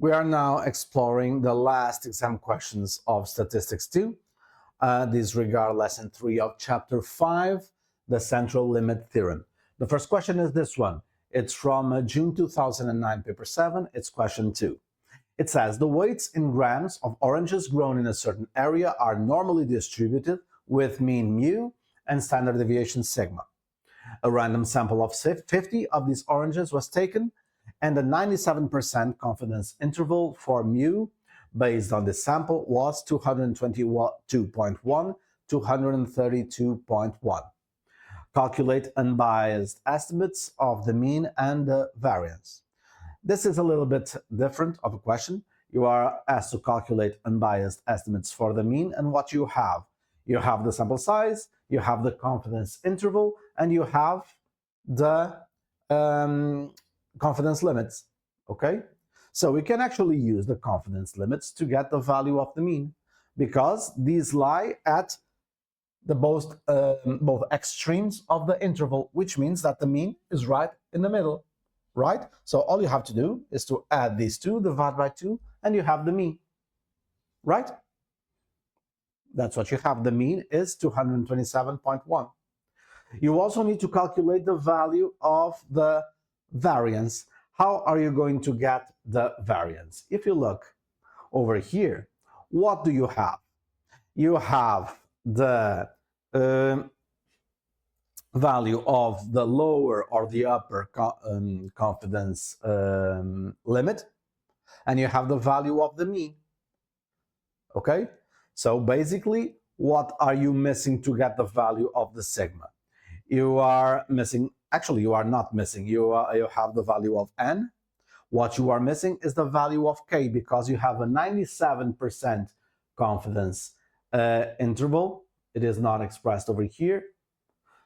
We are now exploring the last exam questions of Statistics 2. These regard Lesson 3 of Chapter 5, the Central Limit Theorem. The first question is this one. It's from June 2009, paper 7. It's question 2. It says, the weights in grams of oranges grown in a certain area are normally distributed with mean mu and standard deviation sigma. A random sample of 50 of these oranges was taken, and the 97% confidence interval for mu based on this sample was 222.1 to 132.1. Calculate unbiased estimates of the mean and the variance. This is a little bit different of a question. You are asked to calculate unbiased estimates for the mean, and what you have. You have the sample size, you have the confidence interval, and you have the confidence limits, okay? So we can actually use the confidence limits to get the value of the mean, because these lie at the both extremes of the interval, which means that the mean is right in the middle, right? So all you have to do is to add these two, divide by 2, and you have the mean, right? That's what you have. The mean is 227.1. You also need to calculate the value of the variance. How are you going to get the variance? If you look over here, what do you have? You have the value of the lower or the upper confidence limit, and you have the value of the mean. Okay? So basically, what are you missing to get the value of the sigma? You are missing, actually you are not missing, you have the value of n. What you are missing is the value of k, because you have a 97% confidence interval. It is not expressed over here.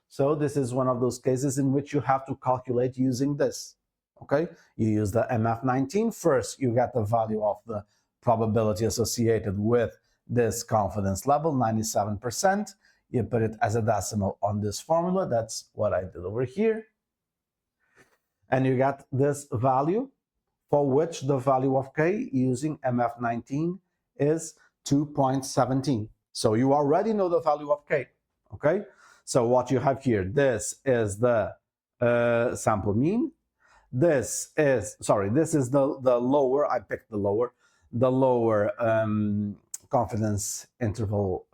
So this is one of those cases in which you have to calculate using this, okay? You use the MF19. First, you get the value of the probability associated with this confidence level, 97%. You put it as a decimal on this formula. That's what I did over here. And you get this value, for which the value of k using MF19 is 2.17. So you already know the value of k, okay? So what you have here, this is the sample mean. This is the lower, I picked the lower confidence interval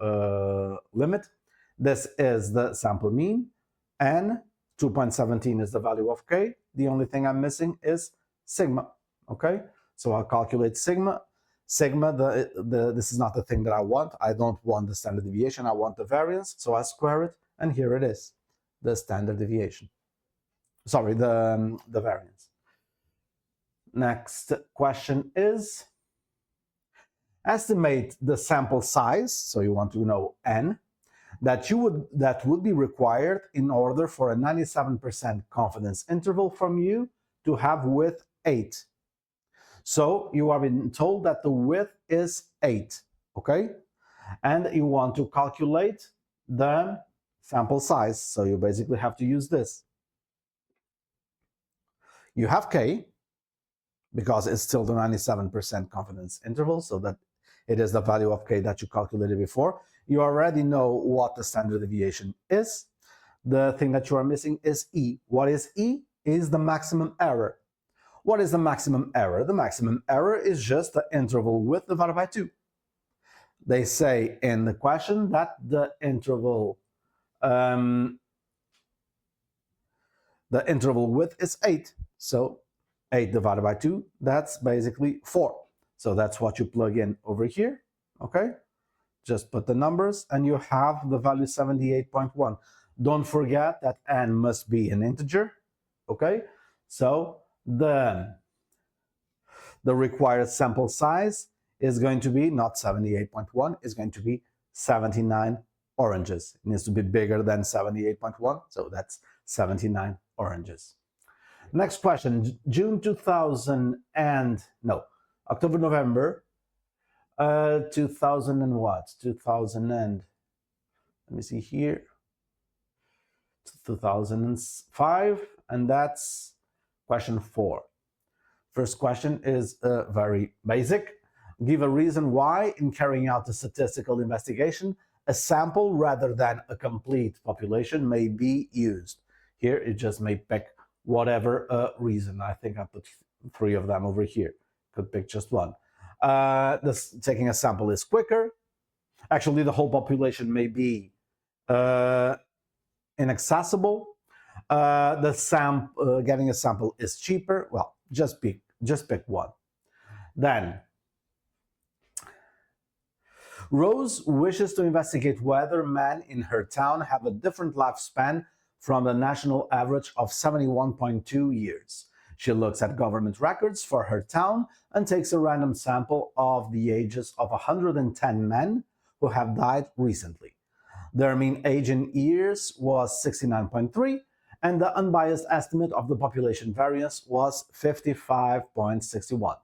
limit. This is the sample mean, and 2.17 is the value of k. The only thing I'm missing is sigma, okay? So I'll calculate sigma. Sigma, this is not the thing that I want. I don't want the standard deviation, I want the variance. So I square it, and here it is, the standard deviation. Sorry, the variance. Next question is, estimate the sample size, so you want to know n, that would be required in order for a 97% confidence interval from you to have width 8. So you are being told that the width is 8, okay? And you want to calculate the sample size, so you basically have to use this. You have k, because it's still the 97% confidence interval, so that it is the value of k that you calculated before. You already know what the standard deviation is. The thing that you are missing is e. What is e? Is the maximum error. What is the maximum error? The maximum error is just the interval width divided by 2. They say in the question that the interval width is 8. So 8 divided by 2, that's basically 4. So that's what you plug in over here, okay? Just put the numbers, and you have the value 78.1. Don't forget that n must be an integer, okay? So the required sample size is going to be not 78.1, it's going to be 79 oranges. It needs to be bigger than 78.1, so that's 79 oranges. Next question, October, November, 2000 and what? 2000 and, let me see here, 2005, and that's question 4. First question is very basic. Give a reason why, in carrying out a statistical investigation, a sample rather than a complete population may be used. Here, it just may pick whatever reason. I think I put 3 of them over here. Could pick just one. Taking a sample is quicker. Actually, the whole population may be inaccessible. Getting a sample is cheaper. Well, just pick one. Then, Rose wishes to investigate whether men in her town have a different lifespan from the national average of 71.2 years. She looks at government records for her town and takes a random sample of the ages of 110 men who have died recently. Their mean age in years was 69.3, and the unbiased estimate of the population variance was 55.61.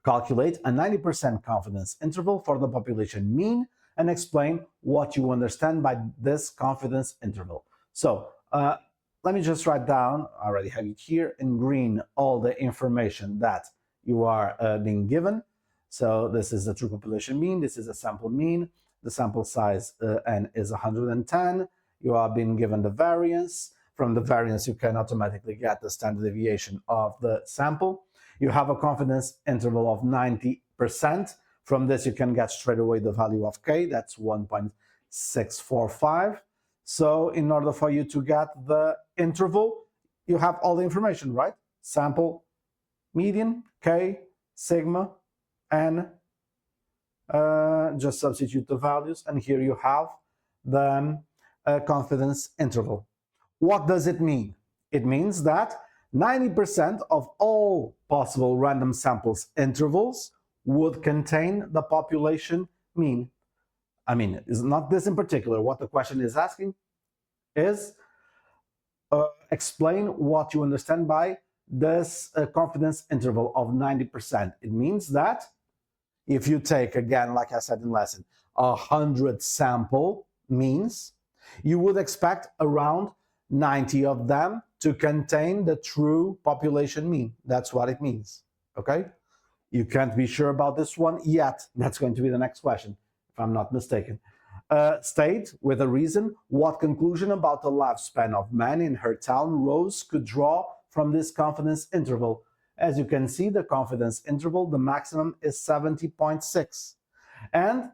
Calculate a 90% confidence interval for the population mean and explain what you understand by this confidence interval. So let me just write down, I already have it here in green, all the information that you are being given. So this is the true population mean, this is a sample mean, the sample size n is 110, you are being given the variance. From the variance, you can automatically get the standard deviation of the sample. You have a confidence interval of 90%. From this, you can get straight away the value of k, that's 1.645. So in order for you to get the interval, you have all the information, right? Sample, median, k, sigma, n. Just substitute the values, and here you have the confidence interval. What does it mean? It means that 90% of all possible random samples intervals would contain the population mean. I mean, it's not this in particular. What the question is asking is explain what you understand by this confidence interval of 90%. It means that if you take, again, like I said in lesson, 100 sample means, you would expect around 90 of them to contain the true population mean. That's what it means, okay? You can't be sure about this one yet. That's going to be the next question, if I'm not mistaken. State, with a reason, what conclusion about the lifespan of men in her town Rose could draw from this confidence interval. As you can see, the confidence interval, the maximum is 70.6. And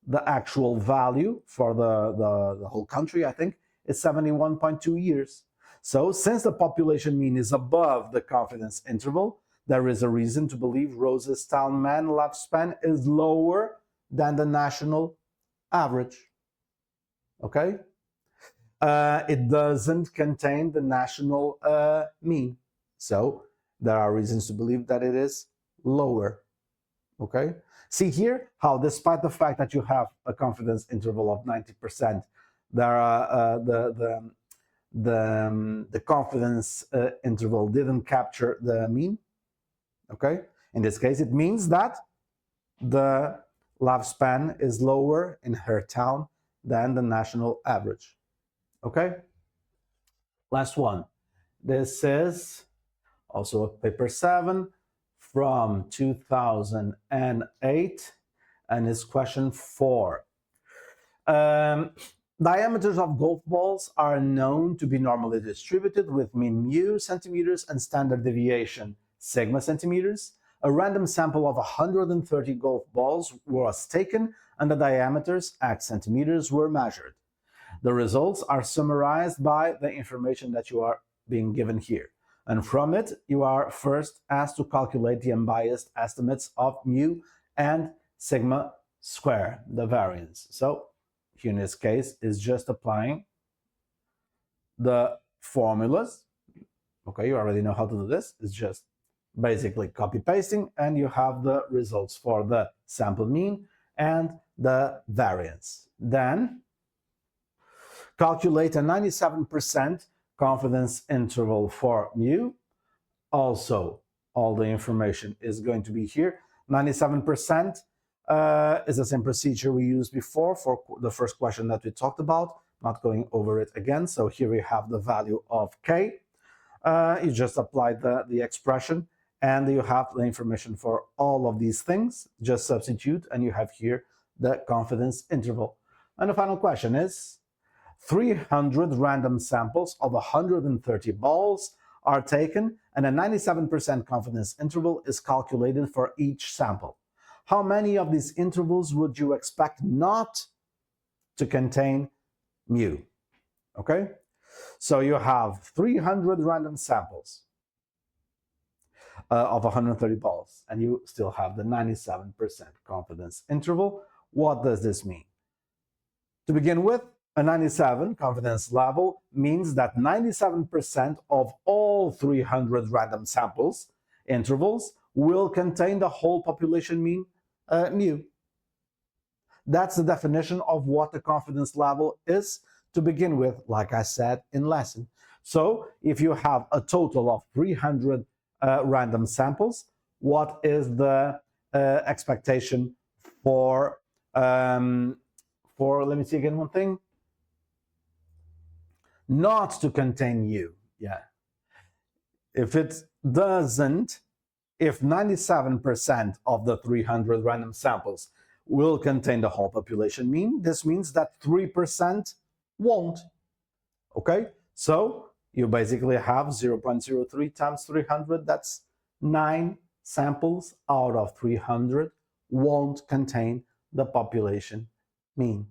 the actual value for the whole country, I think, is 71.2 years. So since the population mean is above the confidence interval, there is a reason to believe Rose's town man lifespan is lower than the national average. Okay? It doesn't contain the national mean. So there are reasons to believe that it is lower. Okay? See here how, despite the fact that you have a confidence interval of 90%, there are the confidence interval didn't capture the mean. Okay, in this case, it means that the lifespan is lower in her town than the national average. Okay, last one. This is also a paper 7 from 2008, and it's question 4. Diameters of golf balls are known to be normally distributed with mean mu centimeters and standard deviation sigma centimeters. A random sample of 130 golf balls was taken and the diameters at centimeters were measured. The results are summarized by the information that you are being given here. And from it, you are first asked to calculate the unbiased estimates of mu and sigma square, the variance. So here in this case is just applying the formulas. Okay, you already know how to do this. It's just basically copy pasting, and you have the results for the sample mean and the variance. Then calculate a 97% confidence interval for mu. Also, all the information is going to be here. 97% is the same procedure we used before for the first question that we talked about. Not going over it again. So here we have the value of k. You just apply the expression, and you have the information for all of these things. Just substitute, and you have here the confidence interval. And the final question is, 300 random samples of 130 balls are taken, and a 97% confidence interval is calculated for each sample. How many of these intervals would you expect not to contain mu? Okay, so you have 300 random samples of 130 balls, and you still have the 97% confidence interval. What does this mean? To begin with, a 97 confidence level means that 97% of all 300 random samples intervals will contain the whole population mean mu. That's the definition of what the confidence level is to begin with, like I said in lesson. So if you have a total of 300 random samples, what is the expectation for let me see again one thing, not to contain u? Yeah, if it doesn't, if 97% of the 300 random samples will contain the whole population mean, this means that 3% won't. Okay, so you basically have 0.03 times 300, that's 9 samples out of 300 won't contain the population mean.